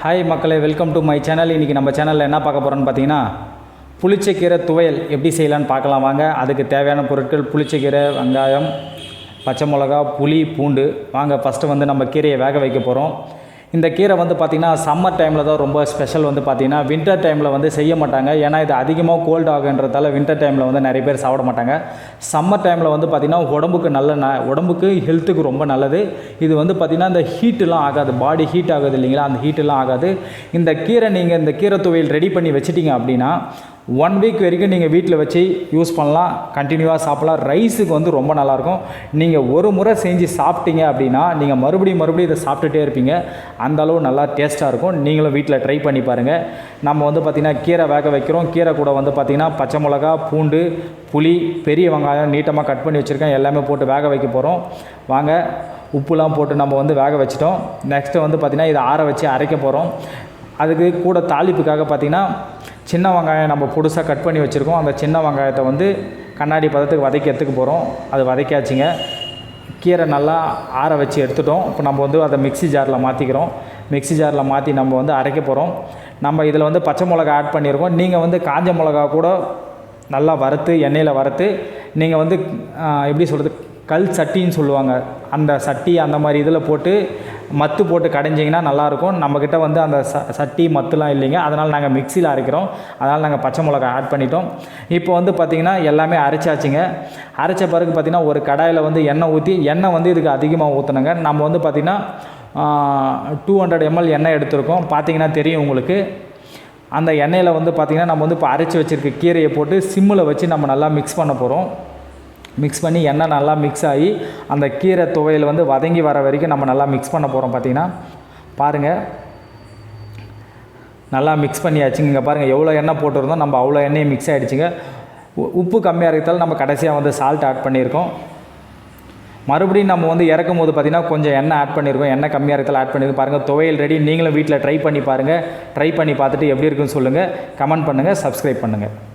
Hi மக்களே, welcome to my channel. இன்றைக்கி நம்ம சேனலில் என்ன பார்க்க போகிறோன்னு பார்த்தீங்கன்னா, புளிச்சக்கீரை துவையல் எப்படி செய்யலான்னு பார்க்கலாம் வாங்க. அதுக்கு தேவையான பொருட்கள் புளிச்சக்கீரை, வெங்காயம், பச்சை மிளகா, புளி, பூண்டு. வாங்க ஃபஸ்ட்டு வந்து நம்ம கீரையை வேக வைக்க போகிறோம். இந்த கீரை வந்து பார்த்திங்கன்னா சம்மர் டைமில் தான் ரொம்ப ஸ்பெஷல். வந்து பார்த்திங்கன்னா வின்டர் டைமில் வந்து செய்ய மாட்டாங்க. ஏன்னா இது அதிகமாக கோல்டு ஆகுன்றதால வின்டர் டைமில் வந்து நிறைய பேர் சாப்பிட மாட்டாங்க. சம்மர் டைமில் வந்து பார்த்திங்கன்னா உடம்புக்கு ஹெல்த்துக்கு ரொம்ப நல்லது. இது வந்து பார்த்திங்கன்னா இந்த ஹீட்டெலாம் ஆகாது, பாடி ஹீட் ஆகுது இல்லைங்களா, அந்த ஹீட்டெல்லாம் ஆகாது. இந்த கீரை நீங்கள் இந்த கீரை துவையல் ரெடி பண்ணி வச்சிட்டிங்க அப்படின்னா 1 வீக் வரைக்கும் நீங்கள் வீட்டில் வச்சு யூஸ் பண்ணலாம், கண்டினியூவாக சாப்பிட்லாம். ரைஸுக்கு வந்து ரொம்ப நல்லாயிருக்கும். நீங்கள் ஒரு முறை செஞ்சு சாப்பிட்டீங்க அப்படின்னா நீங்கள் மறுபடியும் இதை சாப்பிட்டுட்டே இருப்பீங்க. அந்தளவு நல்லா டேஸ்ட்டாக இருக்கும். நீங்களும் வீட்டில் ட்ரை பண்ணி பாருங்கள். நம்ம வந்து பார்த்திங்கன்னா கீரை வேக வைக்கிறோம். கீரை கூட வந்து பார்த்திங்கன்னா பச்சை மிளகா, பூண்டு, புளி, பெரிய வெங்காயம் நீட்டமாக கட் பண்ணி வச்சுருக்கேன். எல்லாமே போட்டு வேக வைக்க போகிறோம். வாங்க, உப்புலாம் போட்டு நம்ம வந்து வேக வச்சிட்டோம். நெக்ஸ்ட்டு வந்து பார்த்திங்கன்னா இதை ஆற வச்சு அரைக்க போகிறோம். அதுக்கு கூட தாளிப்புக்காக பார்த்திங்கன்னா சின்ன வெங்காயம் நம்ம புதுசாக கட் பண்ணி வச்சுருக்கோம். அந்த சின்ன வெங்காயத்தை வந்து கண்ணாடி பதத்துக்கு வதக்கிறதுக்கு போகிறோம். அது வதக்கியாச்சுங்க. கீரை நல்லா ஆற வச்சு எடுத்துட்டோம். இப்போ நம்ம வந்து அதை மிக்ஸி ஜாரில் மாற்றிக்கிறோம். மிக்ஸி ஜாரில் மாற்றி நம்ம வந்து அரைக்க போகிறோம். நம்ம இதில் வந்து பச்சை மிளகா ஆட் பண்ணியிருக்கோம். நீங்கள் வந்து காஞ்ச மிளகா கூட நல்லா வறுத்து எண்ணெயில் வறுத்து நீங்கள் வந்து எப்படி சொல்கிறது, கல் சட்டின்னு சொல்லுவாங்க, அந்த சட்டி அந்த மாதிரி இதில் போட்டு மத்து போட்டு கடைஞ்சிங்கன்னா நல்லாயிருக்கும். நம்மக்கிட்ட வந்து அந்த சட்டி மத்துலாம் இல்லைங்க, அதனால் நாங்கள் மிக்சியில் அரைக்கிறோம். அதனால் நாங்கள் பச்சை மிளகா ஆட் பண்ணிட்டோம். இப்போ வந்து பார்த்திங்கன்னா எல்லாமே அரைச்சாச்சுங்க. அரைச்ச பிறகு பார்த்திங்கன்னா ஒரு கடாயில் வந்து எண்ணெய் ஊற்றி, எண்ணெய் வந்து இதுக்கு அதிகமாக ஊற்றணுங்க. நம்ம வந்து பார்த்திங்கன்னா 200 ml எண்ணெய் எடுத்திருக்கோம். பார்த்திங்கன்னா தெரியும் உங்களுக்கு. அந்த எண்ணெயில் வந்து பார்த்திங்கன்னா நம்ம வந்து இப்போ அரைச்சி வச்சுருக்க கீரையை போட்டு சிம்மில் வச்சு நம்ம நல்லா மிக்ஸ் பண்ண போகிறோம். மிக்ஸ் பண்ணி எண்ணெய் நல்லா மிக்ஸ் ஆகி அந்த கீரை துவையல் வந்து வதங்கி வர வரைக்கும் நம்ம நல்லா மிக்ஸ் பண்ண போகிறோம். பார்த்திங்கன்னா பாருங்கள், நல்லா மிக்ஸ் பண்ணியாச்சுங்க. இங்கே பாருங்கள் எவ்வளோ எண்ணெய் போட்டிருந்தோம், நம்ம அவ்வளோ எண்ணெய் மிக்ஸ் ஆகிடுச்சிங்க. உப்பு கம்மியாக இருக்கிறதால நம்ம கடைசியாக வந்து சால்ட் ஆட் பண்ணியிருக்கோம். மறுபடியும் நம்ம வந்து இறக்கும் போது பார்த்திங்கன்னா கொஞ்சம் எண்ணெய் ஆட் பண்ணியிருக்கோம். எண்ணெய் கம்மியாக இருக்கிறதால ஆட் பண்ணியிருக்கோம். பாருங்கள், துவையல் ரெடி. நீங்களும் வீட்டில் ட்ரை பண்ணி பாருங்கள். ட்ரை பண்ணி பார்த்துட்டு எப்படி இருக்குன்னு சொல்லுங்கள், கமெண்ட் பண்ணுங்கள், சப்ஸ்கிரைப் பண்ணுங்கள்.